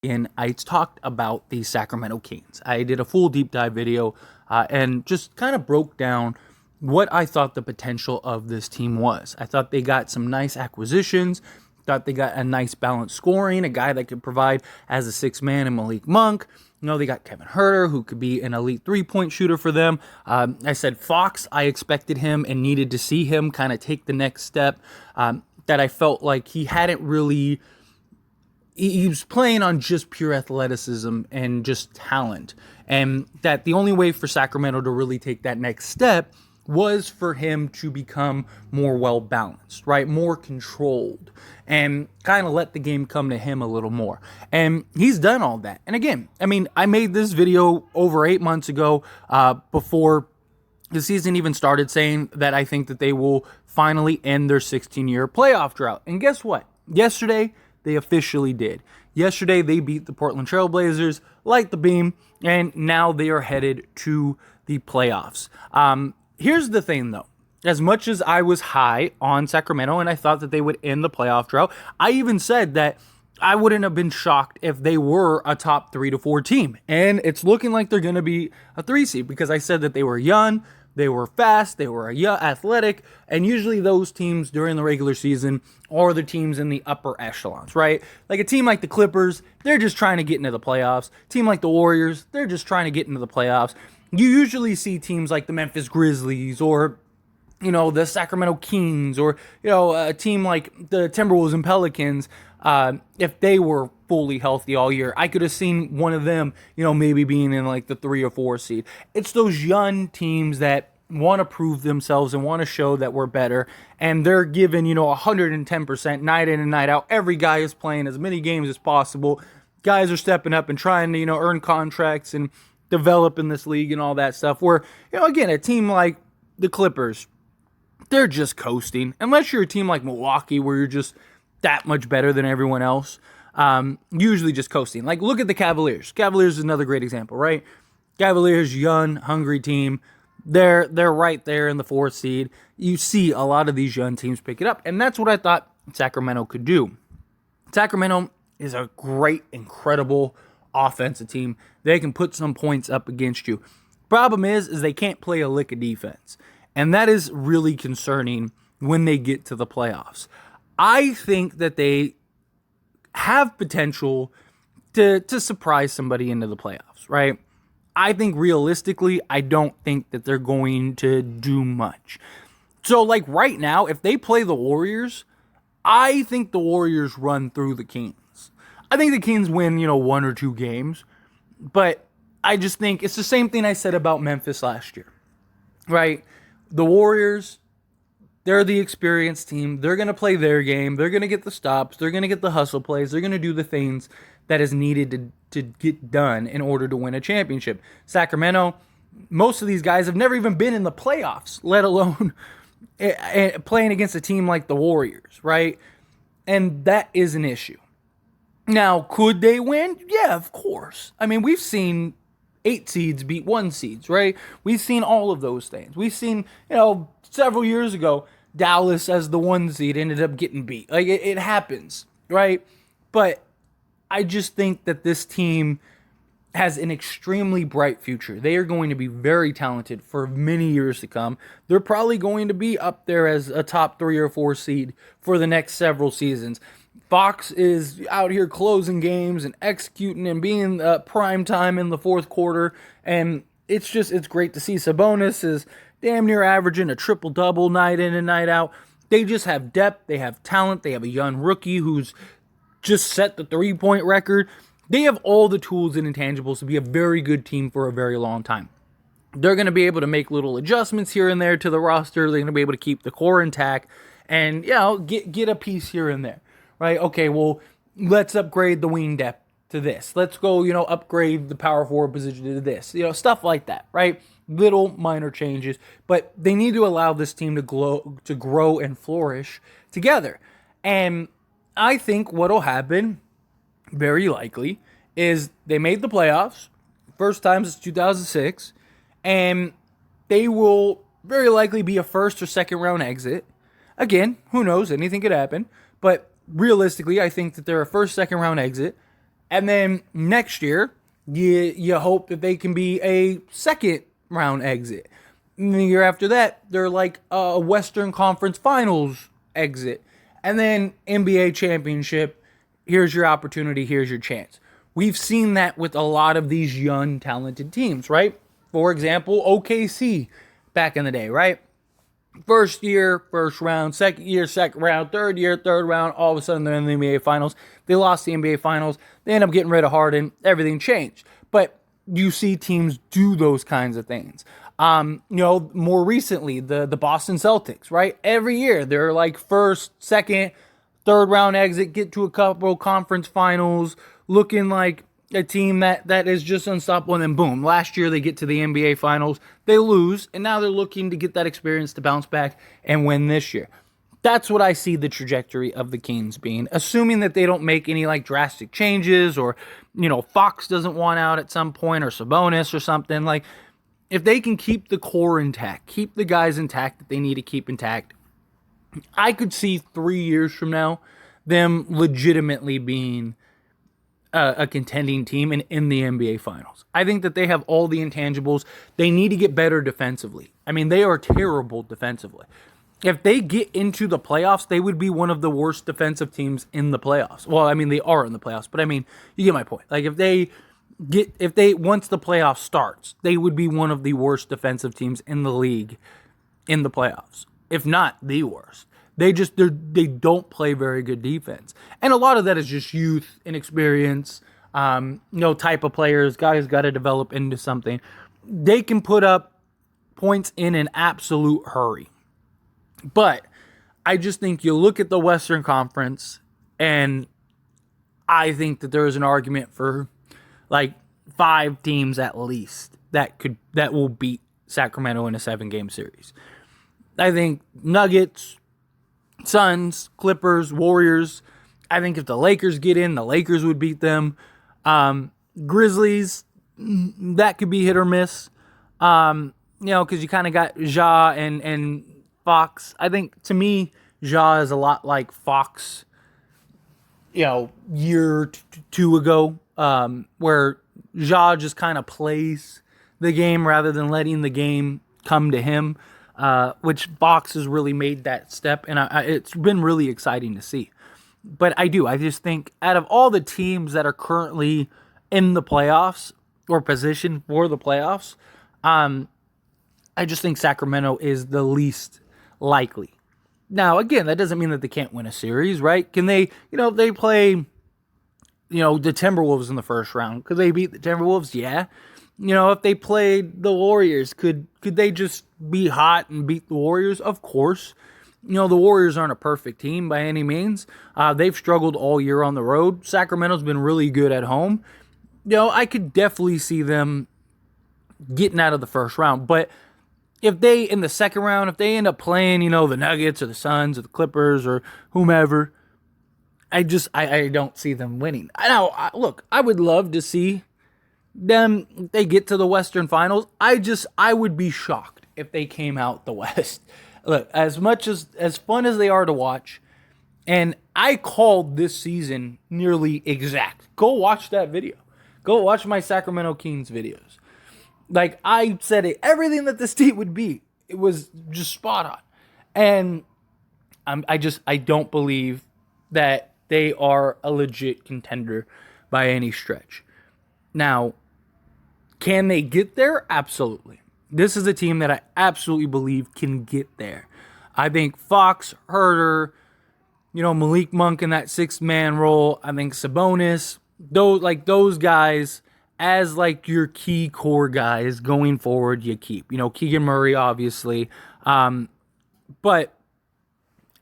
in, I talked about the Sacramento Kings. I did a full deep dive video and just kind of broke down what I thought the potential of this team was. I thought they got some nice acquisitions, thought they got a nice balanced scoring, a guy that could provide as a sixth man in Malik Monk. They got Kevin Huerter, who could be an elite three-point shooter for them. I said Fox, I expected him and needed to see him kind of take the next step that I felt like he hadn't really... He was playing on just pure athleticism and just talent. And that the only way for Sacramento to really take that next step was for him to become more well-balanced, right? More controlled and kind of let the game come to him a little more. And he's done all that. And again, I made this video over 8 months ago before the season even started, saying that I think that they will finally end their 16-year playoff drought. And guess what? Yesterday, they officially did. Yesterday, they beat the Portland Trail Blazers, light the beam, and now they are headed to the playoffs. Here's the thing, though. As much as I was high on Sacramento and I thought that they would end the playoff drought, I even said that I wouldn't have been shocked if they were a top 3 to 4 team. And it's looking like they're going to be a 3 seed because I said that they were young, they were fast, they were athletic, and usually those teams during the regular season are the teams in the upper echelons, right? Like a team like the Clippers, they're just trying to get into the playoffs. A team like the Warriors, they're just trying to get into the playoffs. You usually see teams like the Memphis Grizzlies or, the Sacramento Kings or, a team like the Timberwolves and Pelicans. If they were fully healthy all year, I could have seen one of them, maybe being in like the 3 or 4 seed. It's those young teams that want to prove themselves and want to show that we're better. And they're given, 110% night in and night out. Every guy is playing as many games as possible. Guys are stepping up and trying to, earn contracts and develop in this league and all that stuff. Where, again, a team like the Clippers, they're just coasting. Unless you're a team like Milwaukee where you're just that much better than everyone else. Usually just coasting. Like, look at the Cavaliers. Cavaliers is another great example, right? Cavaliers, young, hungry team. They're right there in the 4th seed. You see a lot of these young teams pick it up, and that's what I thought Sacramento could do. Sacramento is a great, incredible offensive team. They can put some points up against you. Problem is they can't play a lick of defense, and that is really concerning when they get to the playoffs. I think that they have potential to surprise somebody into the playoffs, right? I think realistically, I don't think that they're going to do much. So, like right now, if they play the Warriors, I think the Warriors run through the Kings. I think the Kings win, 1 or 2 games. But I just think it's the same thing I said about Memphis last year, right? The Warriors, they're the experienced team. They're going to play their game. They're going to get the stops. They're going to get the hustle plays. They're going to do the things that is needed to get done in order to win a championship. Sacramento, most of these guys have never even been in the playoffs, let alone playing against a team like the Warriors, right? And that is an issue. Now, could they win? Yeah, of course. We've seen 8 seeds beat 1 seeds, right? We've seen all of those things. We've seen, several years ago, Dallas as the 1 seed ended up getting beat. Like, it happens, right? But I just think that this team has an extremely bright future. They are going to be very talented for many years to come. They're probably going to be up there as a top 3 or 4 seed for the next several seasons. Fox is out here closing games and executing and being prime time in the 4th quarter. And it's great to see. Sabonis is damn near averaging a triple-double night in and night out. They just have depth. They have talent. They have a young rookie who's just set the 3-point record. They have all the tools and intangibles to be a very good team for a very long time. They're going to be able to make little adjustments here and there to the roster. They're going to be able to keep the core intact and, get a piece here and there, right? Okay, well, let's upgrade the wing depth to this. Let's go, upgrade the power forward position to this. Stuff like that, right? Little minor changes, but they need to allow this team to grow and flourish together. And I think what'll happen, very likely, is they made the playoffs, first time since 2006, and they will very likely be a 1st or 2nd round exit. Again, who knows? Anything could happen. But realistically, I think that they're a 1st, 2nd round exit. And then next year, you hope that they can be a second round exit. And the year after that, they're like a Western Conference Finals exit. And then NBA championship, here's your opportunity, here's your chance. We've seen that with a lot of these young, talented teams, right? For example, OKC back in the day, right? First year, first round, second year, second round, third year, third round, all of a sudden they're in the NBA Finals. They lost the NBA Finals. They end up getting rid of Harden. Everything changed. But you see teams do those kinds of things. More recently, the Boston Celtics, right? Every year, they're like first, second, third round exit, get to a couple conference finals, looking like a team that is just unstoppable, and then boom, last year they get to the NBA Finals, they lose, and now they're looking to get that experience to bounce back and win this year. That's what I see the trajectory of the Kings being, assuming that they don't make any like drastic changes, or Fox doesn't want out at some point, or Sabonis or something. Like, if they can keep the core intact, keep the guys intact that they need to keep intact, I could see 3 years from now them legitimately being a contending team and in the NBA Finals. I think that they have all the intangibles. They need to get better defensively. I mean, they are terrible defensively. If they get into the playoffs, they would be one of the worst defensive teams in the playoffs. Well, I mean, they are in the playoffs, but I mean, you get my point. Like, if they once the playoff starts, they would be one of the worst defensive teams in the league in the playoffs, if not the worst. They don't play very good defense. And a lot of that is just youth, inexperience, type of players. Guys got to develop into something. They can put up points in an absolute hurry. But I just think you look at the Western Conference, and I think that there is an argument for like 5 teams at least that will beat Sacramento in a 7-game series. I think Nuggets, Suns, Clippers, Warriors. I think if the Lakers get in, the Lakers would beat them. Grizzlies, that could be hit or miss. Because you kind of got Ja and Fox. I think, to me, Ja is a lot like Fox, year two ago, where Ja just kind of plays the game rather than letting the game come to him. Which Fox has really made that step, and it's been really exciting to see. But I just think out of all the teams that are currently in the playoffs or positioned for the playoffs, I just think Sacramento is the least likely. Now, again, that doesn't mean that they can't win a series, right? Can they, if they play, the Timberwolves in the first round, could they beat the Timberwolves? Yeah. If they played the Warriors, could they just be hot and beat the Warriors? Of course. The Warriors aren't a perfect team by any means. They've struggled all year on the road. Sacramento's been really good at home. I could definitely see them getting out of the first round. But if they, in the second round, if they end up playing, the Nuggets or the Suns or the Clippers or whomever, I don't see them winning. Look, I would love to see them, they get to the Western Finals. I would be shocked if they came out the West. Look, as fun as they are to watch, and I called this season nearly exact. Go watch that video. Go watch my Sacramento Kings videos. Like, I said it, everything that this team would be, it was just spot on. And I don't believe that they are a legit contender by any stretch. Now, can they get there? Absolutely. This is a team that I absolutely believe can get there. I think Fox, Herter, Malik Monk in that 6-man role. I think Sabonis, those guys as like your key core guys going forward. You keep, Keegan Murray obviously, but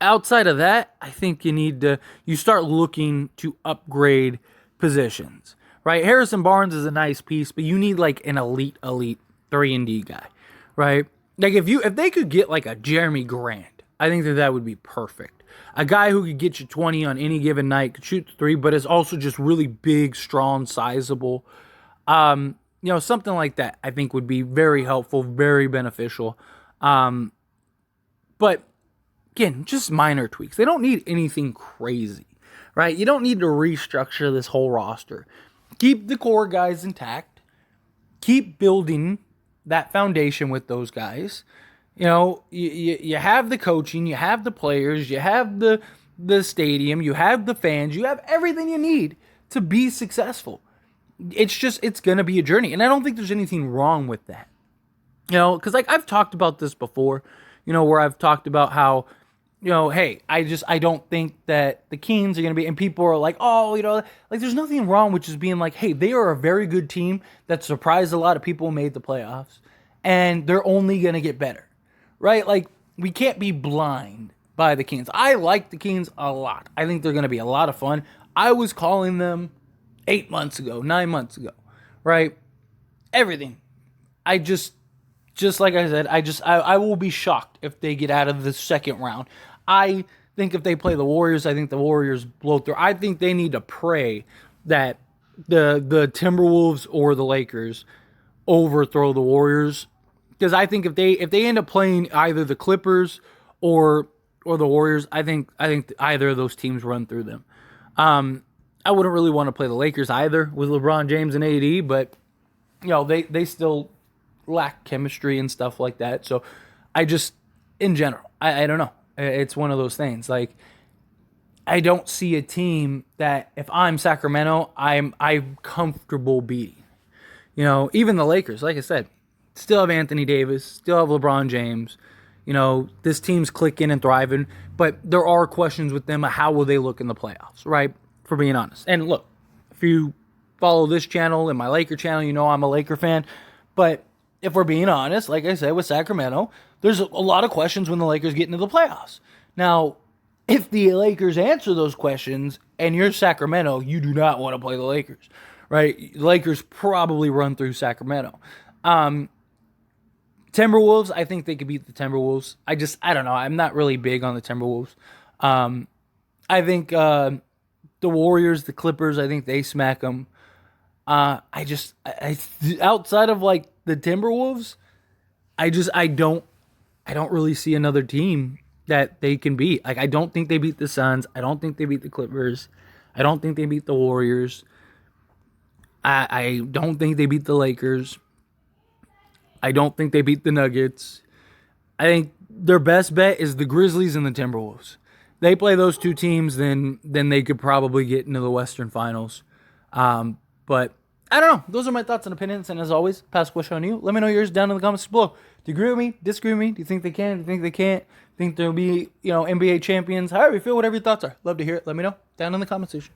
outside of that, I think you start looking to upgrade positions. Right, Harrison Barnes is a nice piece, but you need like an elite 3-and-D guy, right? Like if they could get like a Jeremy Grant, I think that would be perfect. A guy who could get you 20 on any given night, could shoot the 3, but is also just really big, strong, sizable. Something like that I think would be very helpful, very beneficial. But again, just minor tweaks. They don't need anything crazy. right? You don't need to restructure this whole roster. Keep the core guys intact. Keep building that foundation with those guys. You have the coaching, you have the players, you have the stadium, you have the fans, you have everything you need to be successful. It's going to be a journey. And I don't think there's anything wrong with that. Because I've talked about this before, where I've talked about how, hey, I don't think that the Kings are going to be, and people are like, oh, there's nothing wrong with just being like, hey, they are a very good team that surprised a lot of people and made the playoffs, and they're only going to get better, right? Like, we can't be blind by the Kings. I like the Kings a lot. I think they're going to be a lot of fun. I was calling them 8 months ago, 9 months ago, right? Everything. Just like I said, I will be shocked if they get out of the second round. I think if they play the Warriors, I think the Warriors blow through. I think they need to pray that the Timberwolves or the Lakers overthrow the Warriors, because I think if they end up playing either the Clippers or the Warriors, I think either of those teams run through them. I wouldn't really want to play the Lakers either with LeBron James and AD, but they still lack chemistry and stuff like that. So in general, I don't know. It's one of those things. Like, I don't see a team that if I'm Sacramento, I'm comfortable beating. Even the Lakers, like I said, still have Anthony Davis, still have LeBron James. This team's clicking and thriving, but there are questions with them. How will they look in the playoffs, right? For being honest. And look, if you follow this channel and my Laker channel, I'm a Laker fan. But if we're being honest, like I said, with Sacramento, there's a lot of questions when the Lakers get into the playoffs. Now, if the Lakers answer those questions and you're Sacramento, you do not want to play the Lakers, right? The Lakers probably run through Sacramento. Timberwolves, I think they could beat the Timberwolves. I don't know. I'm not really big on the Timberwolves. I think the Warriors, the Clippers, I think they smack them. Outside of like the Timberwolves, I don't really see another team that they can beat. Like, I don't think they beat the Suns. I don't think they beat the Clippers. I don't think they beat the Warriors. I don't think they beat the Lakers. I don't think they beat the Nuggets. I think their best bet is the Grizzlies and the Timberwolves. They play those two teams, then they could probably get into the Western Finals. But I don't know. Those are my thoughts and opinions. And as always, pass the question on you. Let me know yours down in the comments below. Do you agree with me? Disagree with me? Do you think they can? Do you think they can't? Think they'll be, NBA champions? However you feel, whatever your thoughts are. Love to hear it. Let me know down in the comment section.